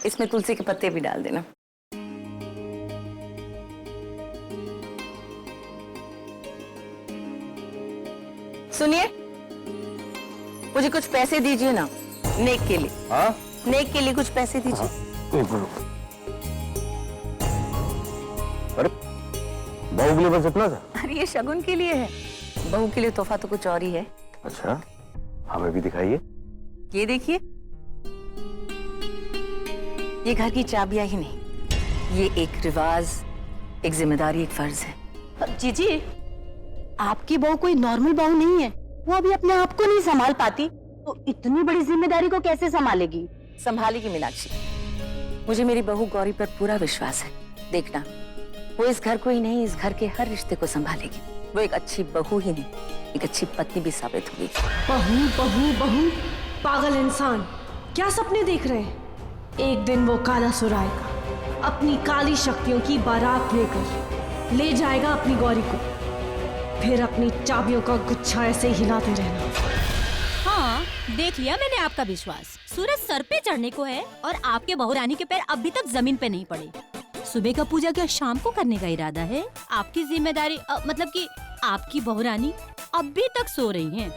इसमें तुलसी के पत्ते भी डाल देना। सुनिए, मुझे कुछ पैसे दीजिए ना, नेक के लिए। हाँ? नेक के लिए कुछ पैसे दीजिए। अरे बहू के लिए बस इतना था? अरे ये शगुन के लिए है, बहू के लिए तोहफा तो कुछ और ही है। अच्छा, हमें भी दिखाइए। ये देखिए, ये घर की चाबियां ही नहीं, ये एक रिवाज, एक जिम्मेदारी, एक फर्ज है। जीजी, आपकी बहू कोई नॉर्मल बहू नहीं है। वो अभी अपने आप को नहीं संभाल पाती, तो इतनी बड़ी जिम्मेदारी को कैसे संभालेगी? संभालेगी मीनाक्षी। मुझे मेरी बहू गौरी पर पूरा विश्वास है। देखना, वो इस घर को ही नहीं, इस घर के हर रिश्ते को संभालेगी। वो एक अच्छी बहू ही नहीं, एक अच्छी पत्नी भी साबित होगी। बहू बहू बहू, पागल इंसान, क्या सपने देख रहे हैं? एक दिन वो काला सुर आएगा, अपनी काली शक्तियों की बारात लेकर ले जाएगा अपनी गौरी को, फिर अपनी चाबियों का गुच्छा ऐसे हिलाते रहना। हाँ, देख लिया मैंने आपका विश्वास। सूरज सर पे चढ़ने को है और आपके बहुरानी के पैर अभी तक जमीन पे नहीं पड़े। सुबह का पूजा क्या शाम को करने का इरादा है? आपकी जिम्मेदारी मतलब कि आपकी बहुरानी अभी तक सो रही हैं।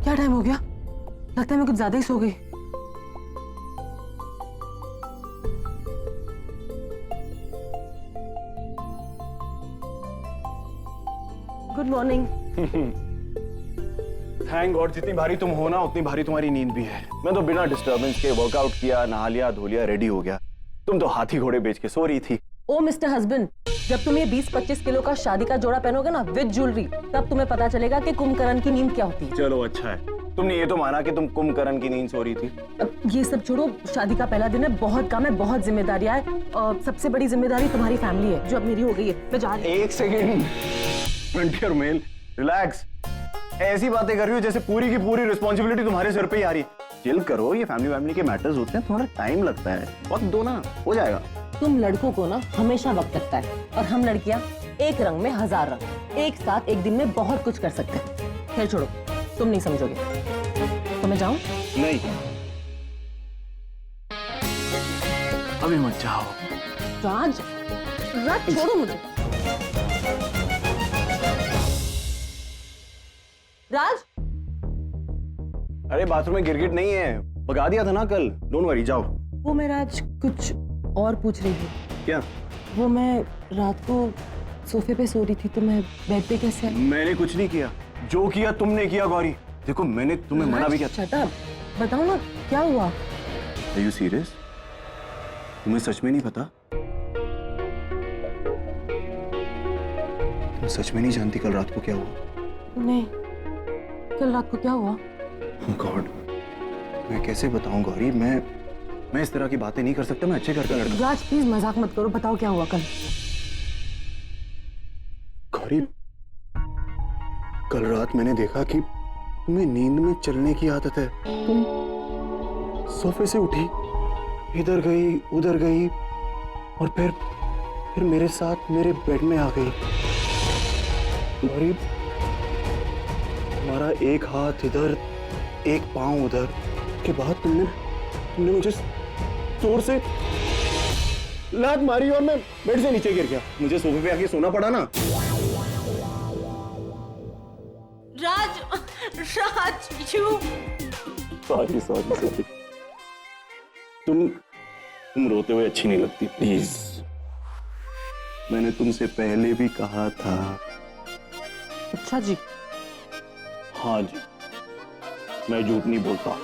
क्या टाइम हो गया? लगता है मैं कुछ ज्यादा ही सो गई। Good morning. थैंक गॉड, जितनी भारी तुम हो ना उतनी भारी तुम्हारी नींद भी है। मैं तो बिना डिस्टर्बेंस के वर्कआउट किया, नहा लिया, धो लिया, रेडी हो गया। तुम तो हाथी घोड़े बेच के सो रही थी। ओ मिस्टर हस्बैंड, जब तुम ये 20-25 किलो का शादी का जोड़ा पहनोगे ना विद ज्वेलरी, तब तुम्हें पता चलेगा कि कुंभकर्ण की नींद क्या होती है। चलो अच्छा है, तुमने ये तो माना कि तुम कुंभकर्ण की नींद सो रही थी। अब ये सब छोड़ो, शादी का पहला दिन है, बहुत काम है, बहुत जिम्मेदारियां है, और सबसे बड़ी जिम्मेदारी तुम्हारी फैमिली है, जो अब मेरी हो गई है। मैं जा रही हूं। एक सेकेंड, फ्रंटियर मेल, रिलैक्स। ऐसी बातें कर रही हो जैसे पूरी की पूरी रिस्पॉन्सिबिलिटी तुम्हारे सिर पे ही आ रही है। चिल करो, ये फैमिली के मैटर्स होते हैं, थोड़ा टाइम लगता है। वक्त दो ना, हो जाएगा। तुम लड़कों को ना हमेशा वक्त लगता है, और हम लड़कियां एक रंग में 1000 रंग, एक साथ एक दिन में बहुत कुछ कर सकते हैं। खैर छोड़ो, तुम नहीं समझोगे। तो मैं जाऊं? नहीं, अभी मत जाओ। राज, राज छोड़ो मुझे। राज, अरे बाथरूम में गिरगिट नहीं है, भगा दिया था ना कल। डोंट वरी, जाओ। वो मैं राज कुछ और पूछ रही थी। क्या? वो मैं रात को सोफे पे सो रही थी, तो मैं बेड पे कैसे आई? मैंने कुछ नहीं किया, जो किया तुमने किया गौरी। देखो मैंने तुम्हें मना भी किया। शट अप, बताओ ना क्या हुआ? Are you serious? तुम्हें सच में नहीं पता? तुम सच में नहीं जानती कल रात को क्या हुआ? नहीं, कल रात को क्या हुआ? गॉड, मैं कैसे बताऊं गौरी? मैं इस तरह की बातें नहीं कर सकता। मैं अच्छे घर का लड़का। राज प्लीज मजाक मत करो, बताओ क्या हुआ कल? गौरी, कल रात मैंने देखा कि तुम्हें नींद में चलने की आदत है। तुम सोफे से उठी, इधर गई, उधर गई, और फिर मेरे साथ मेरे बेड में आ गई। गौरी, तुम्हारा एक हाथ इधर, एक पांव उधर, के बाद तुमने मुझे जोर से लात मारी और मैं बेड से नीचे गिर गया। मुझे सोफे पे आके सोना पड़ा ना। राज, राज, सॉरी। तुम रोते हुए अच्छी नहीं लगती, प्लीज। मैंने तुमसे पहले भी कहा था। अच्छा जी। हाँ जी, मैं झूठ नहीं बोलता।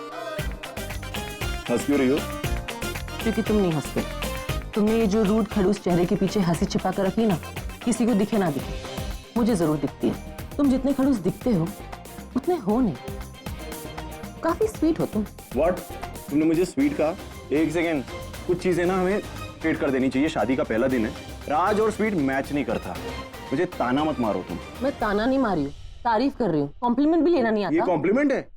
हंस क्यों रही हो? क्योंकि तुम नहीं हंसते। तुमने ये जो रूड खड़ूस चेहरे के पीछे हंसी छिपा कर रखी ना, किसी को दिखे ना दिखे, मुझे जरूर दिखती है। तुम जितने खड़ूस दिखते हो उतने हो नहीं। काफी स्वीट हो तुम। व्हाट? तुमने मुझे स्वीट कहा? एक सेकेंड, कुछ चीजें ना हमें स्ट्रेट कर देनी चाहिए। शादी का पहला दिन है, राज और स्वीट मैच नहीं करता। मुझे ताना मत मारो तुम। मैं ताना नहीं मारी हूँ, तारीफ कर रही हूँ। कॉम्प्लीमेंट भी लेना नहीं आता। ये कॉम्प्लीमेंट है?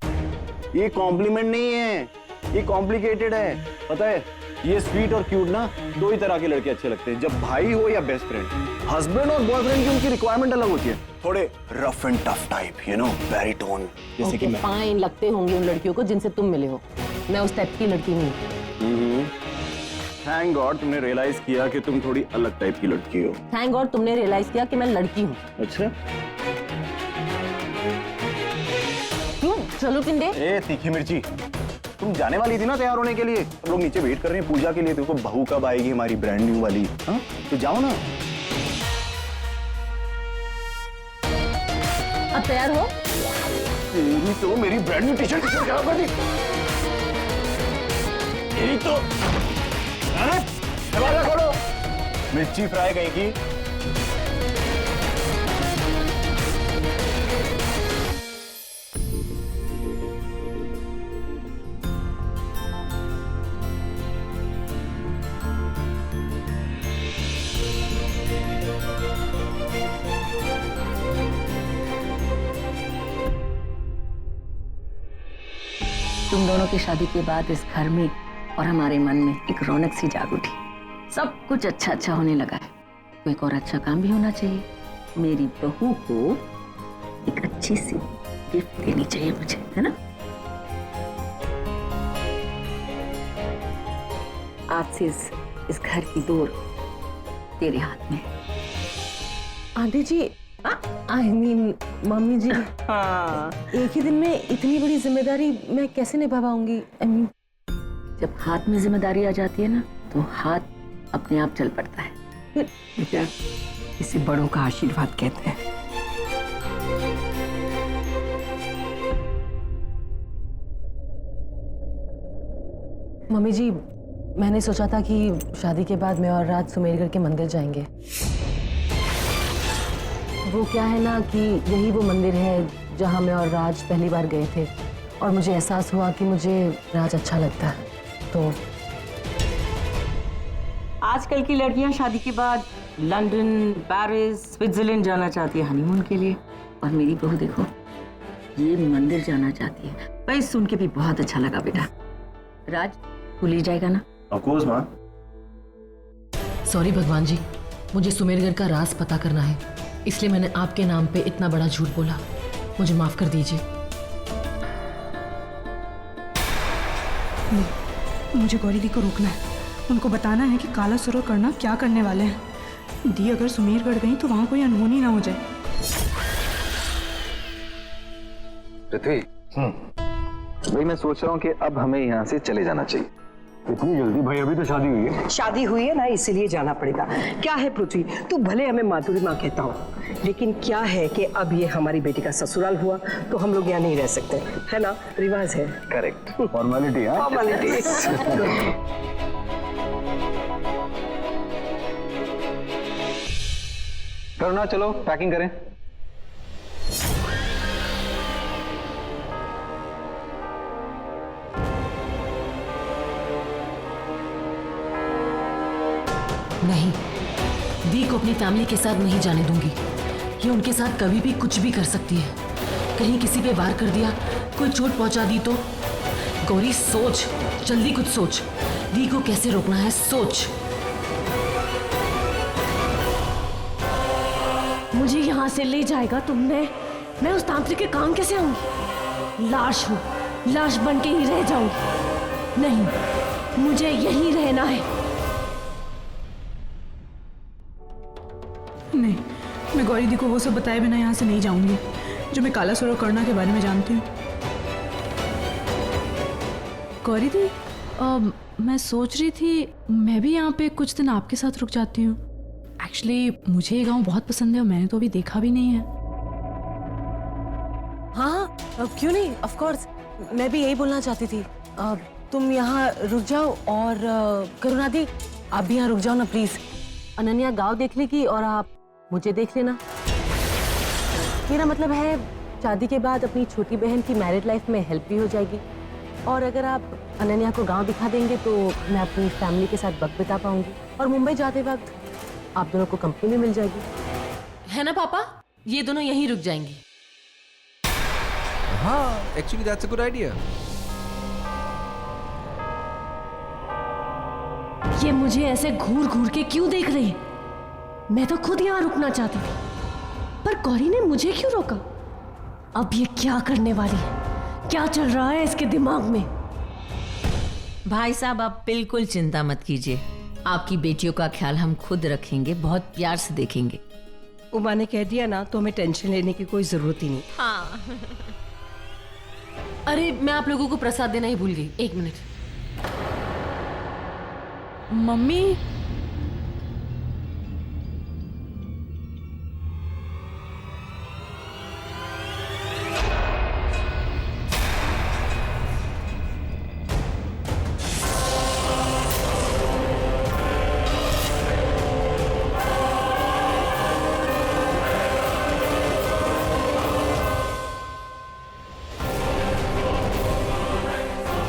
ये कॉम्प्लीमेंट नहीं है, ये कॉम्प्लिकेटेड है। पता है, ये स्वीट और क्यूट ना दो ही तरह के लड़के अच्छे लगते हैं, जब भाई हो या बेस्ट फ्रेंड। हस्बैंड और बॉयफ्रेंड की उनकी रिक्वायरमेंट अलग होती है, थोड़े rough and tough type, you know, baritone, जैसे कि मैं। फाइन लगते होंगे उन लड़कियों को जिनसे तुम मिले हो, मैं उस टाइप की लड़की नहीं हूँ। थैंक गॉड तुमने रियलाइज किया कि तुम थोड़ी अलग टाइप की लड़की हो। थैंक गॉड तुमने रियलाइज किया कि मैं लड़की हूँ। अच्छा, क्यों? चलो पिंडे। ए तीखी मिर्ची, तुम जाने वाली थी ना तैयार होने के लिए, हम लोग नीचे वेट कर रहे हैं पूजा के लिए, देखो बहू कब आएगी हमारी ब्रांड न्यू वाली। हाँ तो जाओ ना। अब तैयार हो? तेरी तो मेरी ब्रांड न्यू टी-शर्ट खराब कर दी। तेरी तो अरे दरवाजा खोलो, मिर्ची फ्राई कहीं की। तुम दोनों की शादी के बाद इस घर में और हमारे मन में एक रौनक सी जाग उठी। सब कुछ अच्छा अच्छा होने लगा है। तो एक और अच्छा काम भी होना चाहिए। मेरी बहू को एक अच्छी सी गिफ्ट देनी चाहिए मुझे, है ना? आज से इस घर की डोर तेरे हाथ में। Aunty ji, I mean mummy ji, हाँ। एक ही दिन में इतनी बड़ी जिम्मेदारी मैं कैसे निभा पाऊंगी? I mean, जब हाथ में जिम्मेदारी आ जाती है ना, तो हाथ अपने आप चल पड़ता है। बेटा, इसे बड़ों का आशीर्वाद कहते हैं। मम्मी जी, मैंने सोचा था कि शादी के बाद मैं और राज सुमेरगढ़ के मंदिर जाएंगे। वो क्या है ना कि यही वो मंदिर है जहाँ मैं और राज पहली बार गए थे, और मुझे एहसास हुआ कि मुझे राज अच्छा लगता है। तो आजकल की लड़कियां शादी के बाद लंदन, पेरिस, स्विट्जरलैंड जाना चाहती है हनीमून के लिए, और मेरी बहू देखो ये मंदिर जाना चाहती है। भाई सुन के भी बहुत अच्छा लगा बेटा। राज तू ले जाएगा ना? ऑफ कोर्स माँ। सॉरी भगवान जी, मुझे सुमेरगढ़ का राज पता करना है, इसलिए मैंने आपके नाम पे इतना बड़ा झूठ बोला। मुझे माफ कर दीजिए। मुझे गौरी दी को रोकना है। उनको बताना है कि काला सुर और करना क्या करने वाले हैं। दी अगर सुमेरगढ़ गई तो वहां कोई अनहोनी ना हो जाए। पृथ्वी, भाई मैं सोच रहा हूँ कि अब हमें यहाँ से चले जाना चाहिए। इतनी जल्दी? भाई अभी तो शादी हुई है। शादी हुई है ना, इसीलिए जाना पड़ेगा। क्या है पृथ्वी, तू भले हमें माधुरी माँ कहता हो, लेकिन क्या है कि अब ये हमारी बेटी का ससुराल हुआ तो हम लोग यहाँ नहीं रह सकते, है ना? रिवाज है। करेक्ट, फॉर्मेलिटी है। फॉर्मेलिटी। करुणा चलो पैकिंग करें। नहीं, दी को अपनी फैमिली के साथ नहीं जाने दूंगी। ये उनके साथ कभी भी कुछ भी कर सकती है। कहीं किसी पे वार कर दिया, कोई चोट पहुंचा दी तो? गौरी सोच, जल्दी कुछ सोच। दी को कैसे रोकना है, सोच। मुझे यहाँ से ले जाएगा तुमने? मैं उस तांत्रिक के काम कैसे आऊंगी? लाश हूँ, लाश बन के ही रह जाऊंगी। नहीं, मुझे यहीं रहना है। नहीं, मैं गौरी दी को वो सब बताए बिना यहाँ से नहीं जाऊंगी जो मैं काला सुर और करना के बारे में जानती हूँ। गौरी दी, मैं सोच रही थी मैं भी यहाँ पे कुछ दिन आपके साथ रुक जाती हूँ। एक्चुअली मुझे ये गांव बहुत पसंद है और मैंने तो अभी देखा भी नहीं है। हाँ, क्यों नहीं, ऑफ कोर्स। मैं भी यही बोलना चाहती थी। तुम यहाँ रुक जाओ, और करुणा दी आप भी यहाँ रुक जाओ ना प्लीज। अनन्या गांव देख लेगी और आप मुझे देख लेना। मेरा मतलब है शादी के बाद अपनी छोटी बहन की मैरिड लाइफ में हेल्प भी हो जाएगी, और अगर आप अनन्या को गांव दिखा देंगे तो मैं अपनी फैमिली के साथ वक्त बिता पाऊंगी, और मुंबई जाते वक्त आप दोनों को कंपनी में मिल जाएगी, है ना पापा? ये दोनों यहीं रुक जाएंगी। हाँ, actually that's a good idea. ये मुझे ऐसे घूर घूर के क्यों देख रही है? मैं तो खुद यहाँ रुकना चाहती थी, पर गौरी ने मुझे क्यों रोका? अब ये क्या करने वाली है? क्या चल रहा है इसके दिमाग में? भाई साहब, आप बिल्कुल चिंता मत कीजिए। आपकी बेटियों का ख्याल हम खुद रखेंगे, बहुत प्यार से देखेंगे। उमा ने कह दिया ना, तो हमें टेंशन लेने की कोई जरूरत ही नहीं। हाँ। अरे मैं आप लोगों को प्रसाद देना ही भूल गई, 1 मिनट। मम्मी,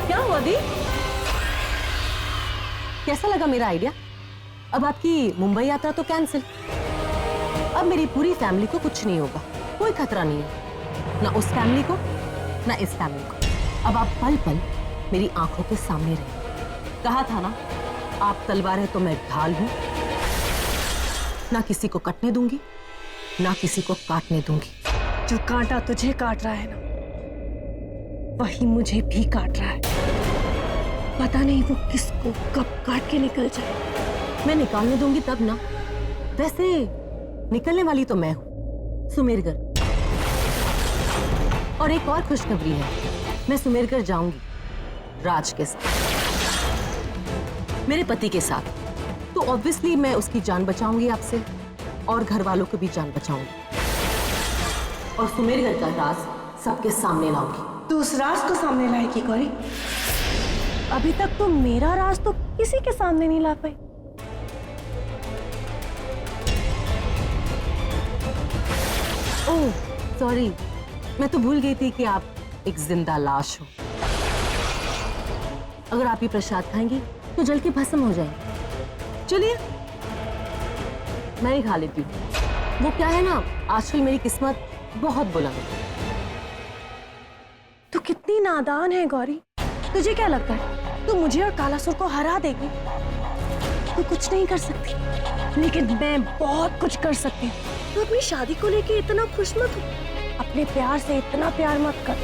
क्या हुआ दी? कैसा लगा मेरा आइडिया? अब आपकी मुंबई यात्रा तो कैंसिल। अब मेरी पूरी फैमिली को कुछ नहीं होगा, कोई खतरा नहीं है, ना उस फैमिली को ना इस फैमिली को। अब आप पल पल मेरी आंखों के सामने रहे। कहा था ना, आप तलवार है तो मैं ढाल हूं। ना किसी को कटने दूंगी, ना किसी को काटने दूंगी। जो कांटा तुझे काट रहा है ना, वही मुझे भी काट रहा है। पता नहीं वो किसको कब काट के निकल जाए। मैं निकालने दूंगी तब ना। वैसे निकलने वाली तो मैं हूं, सुमेरगढ़। और एक और खुशखबरी है, मैं सुमेरगढ़ जाऊंगी राज के साथ, मेरे पति के साथ। तो ऑब्वियसली मैं उसकी जान बचाऊंगी आपसे, और घर वालों को भी जान बचाऊंगी, और सुमेरगढ़ का राज सबके सामने लाऊंगी। तू उस राज को सामने लाएगी गौरी? अभी तक तो मेरा राज तो किसी के सामने नहीं ला पाई। ओह सॉरी, मैं तो भूल गई थी कि आप एक जिंदा लाश हो। अगर आप ये प्रसाद खाएंगी तो जल के भस्म हो जाएंगे। चलिए मैं ही खा लेती हूँ। वो क्या है ना, आजकल मेरी किस्मत बहुत बुलंद है। तू कितनी नादान है गौरी। तुझे क्या लगता है तू मुझे और कालासुर को हरा देगी? तू कुछ नहीं कर सकती, लेकिन मैं बहुत कुछ कर सकती हूँ। तू अपनी शादी को लेके इतना खुश मत हो। अपने प्यार से इतना प्यार मत कर,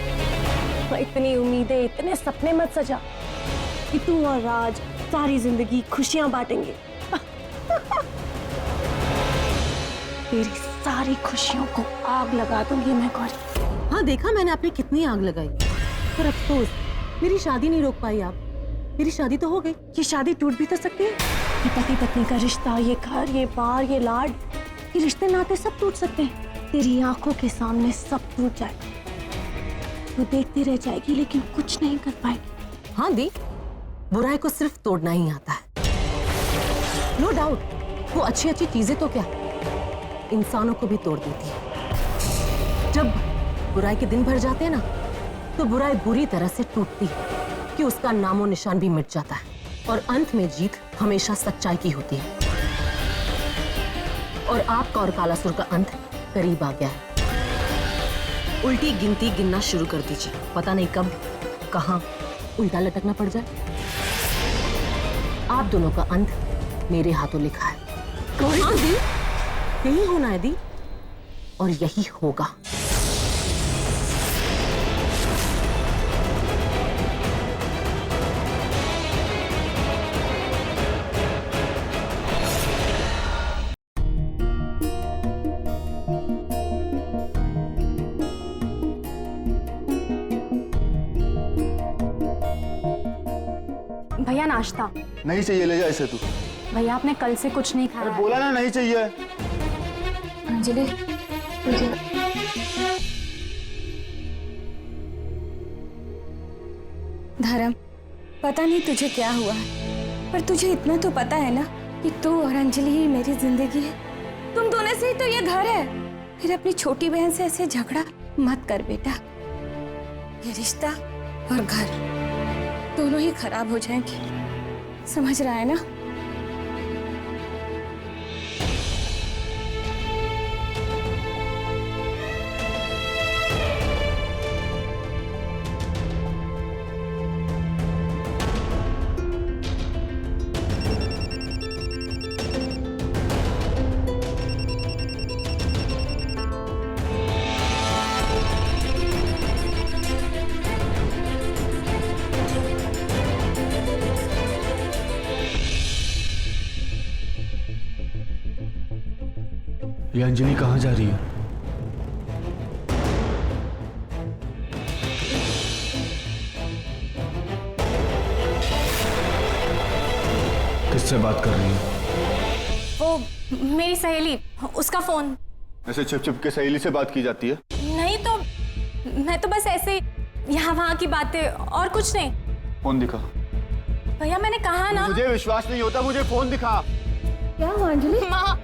तो इतनी उम्मीदें, इतने सपने मत सजा कि तू और राज सारी जिंदगी खुशियां बांटेंगे। तेरी सारी खुशियों को आग लगा दूंगी मैं गौरी। हाँ देखा मैंने आपने कितनी आग लगाई, पर अफसोस मेरी शादी नहीं रोक पाई आप। मेरी शादी तो हो गई। ये शादी टूट भी तो सकती है। ये पति पत्नी का रिश्ता, ये घर, ये बार, ये लाड, ये रिश्ते नाते सब टूट सकते हैं। तेरी आंखों के सामने सब टूट जाएगा। तू देखती रह जाएगी लेकिन कुछ नहीं कर पाएगी। हाँ दी, बुराई को सिर्फ तोड़ना ही आता है। नो डाउट, वो अच्छी अच्छी चीजें तो क्या इंसानों को भी तोड़ देती है। जब बुराई के दिन भर जाते हैं ना, तो बुराई बुरी तरह से टूटती है कि उसका नामो निशान भी मिट जाता है, और अंत में जीत हमेशा सच्चाई की होती है। और आपका और कालासुर का अंत करीब आ गया है। उल्टी गिनती गिनना शुरू कर दीजिए, पता नहीं कब कहां उल्टा लटकना पड़ जाए। आप दोनों का अंत मेरे हाथों लिखा है। हाँ दी, यही होना है दी, और यही होगा। भैया नाश्ता। नहीं चाहिए, ले जा इसे तू। भैया आपने कल से कुछ नहीं खाया। बोला ना नहीं चाहिए। अंजलि, धर्म, पता नहीं तुझे क्या हुआ है, पर तुझे इतना तो पता है ना कि तू और अंजलि ही मेरी जिंदगी है। तुम दोनों से ही तो ये घर है। फिर अपनी छोटी बहन से ऐसे झगड़ा मत कर बेटा। ये रिश्ता और घर दोनों ही खराब हो जाएंगे, समझ रहा है ना? ये अंजलि कहाँ जा रही है? किससे बात कर रही है? वो मेरी सहेली, उसका फोन। ऐसे छिप छिप के सहेली से बात की जाती है? नहीं तो मैं तो बस ऐसे यहाँ वहाँ की बातें और कुछ नहीं। फोन दिखा। भैया मैंने कहा ना। मुझे विश्वास नहीं होता, मुझे फोन दिखा। क्या हुआ अंजलि? माँ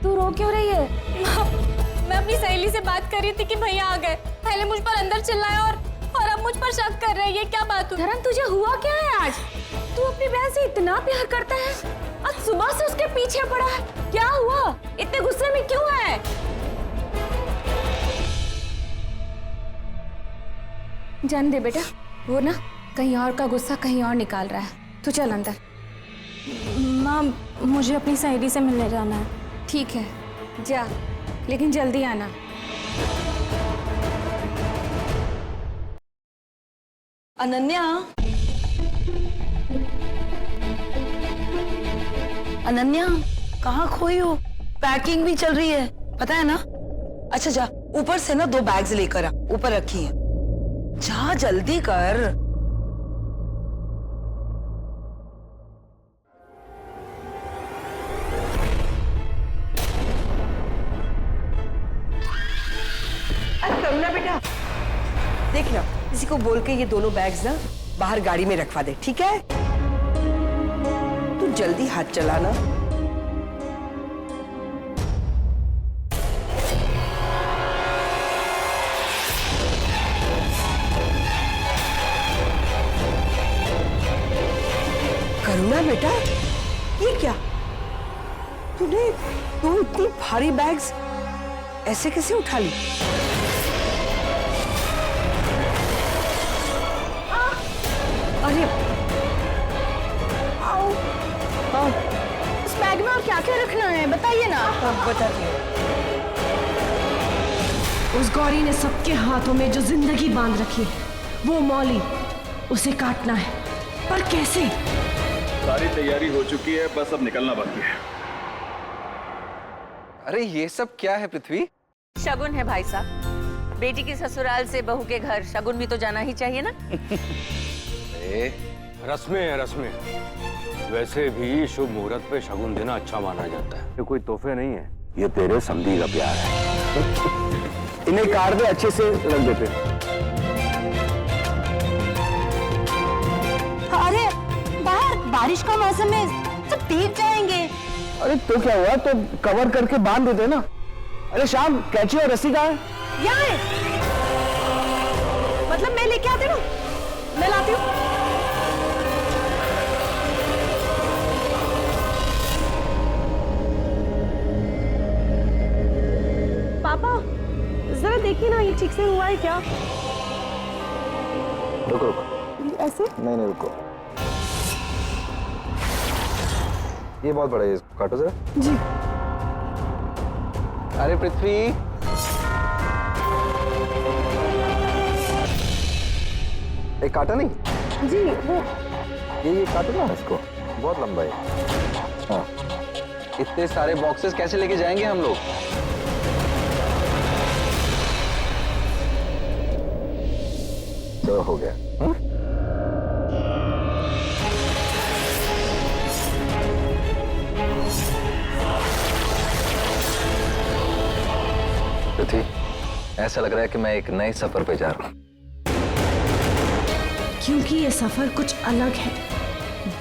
तू रो क्यों रही है? माँ मैं अपनी सहेली से बात कर रही थी कि भैया आ गए। पहले मुझ पर अंदर चिल्लाया और अब मुझ पर शक कर रहे हैं। ये क्या बात हुई? धर्म तुझे हुआ क्या है आज? तू अपनी बहन से इतना प्यार करता है, आज सुबह से उसके पीछे पड़ा है। क्या हुआ? इतने गुस्से में क्यों है? जान दे बेटा, वो ना कहीं और का गुस्सा कहीं और निकाल रहा है। तू चल अंदर। माँ मुझे अपनी सहेली से मिलने जाना है। ठीक है जा, लेकिन जल्दी आना। अनन्या, अनन्या कहाँ खोई हो? पैकिंग भी चल रही है, पता है ना? अच्छा जा, ऊपर से ना 2 बैग्स लेकर आ, ऊपर रखी है। जा जल्दी कर। अरे करुणा बेटा, देख ना, किसी को बोल के ये दोनों बैग्स ना बाहर गाड़ी में रखवा दे, ठीक है? तू जल्दी हाथ चलाना। करुणा बेटा, ये क्या? तूने 2 इतनी भारी बैग्स ऐसे कैसे उठा ली? अरे आओ, आओ। इस बैग में और क्या क्या रखना है बताइए ना। बताती हूँ। उस गौरी ने सबके हाथों में जो जिंदगी बांध रखी है, वो मौली, उसे काटना है। पर कैसे? सारी तैयारी हो चुकी है, बस अब निकलना बाकी है। अरे ये सब क्या है पृथ्वी? शगुन है भाई साहब, बेटी की ससुराल से बहू के घर शगुन भी तो जाना ही चाहिए ना। रस्में है रस्में। वैसे भी शुभ मुहूर्त पे शगुन देना अच्छा माना जाता है। ये कोई तोहफे नहीं है, ये तेरे समधी का प्यार है। इन्हें कार दे, अच्छे से रख देते। अरे बाहर बारिश का मौसम है, सब भीग जाएंगे। अरे तो क्या हुआ, तो कवर करके बांध देते ना। अरे शाम, कैची और रस्सी कहाँ है? यहाँ है। मतलब मैं लेके आती हूँ, मैं लाती हूँ। पापा जरा देखिए ना, ये ठीक से हुआ है क्या? रुको रुको। ऐसे? नहीं नहीं रुको, ये बहुत बड़ा है, इसको काटो जरा। जी। अरे पृथ्वी, एक काटा नहीं? जी वो ये काटो ना इसको, बहुत लंबा है। हाँ, इतने सारे बॉक्सेस कैसे लेके जाएंगे हम लोग? तो हो गया। पृथ्वी, ऐसा लग रहा है कि मैं एक नए सफर पे जा रहा हूँ। क्योंकि ये सफर कुछ अलग है,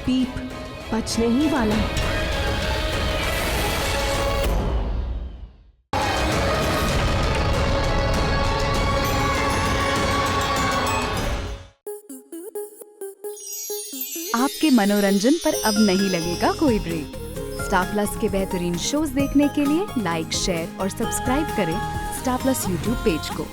बीप बचने ही वाला है। आपके मनोरंजन पर अब नहीं लगेगा कोई ब्रेक। स्टार प्लस के बेहतरीन शोज देखने के लिए लाइक, शेयर और सब्सक्राइब करें स्टार प्लस यूट्यूब पेज को।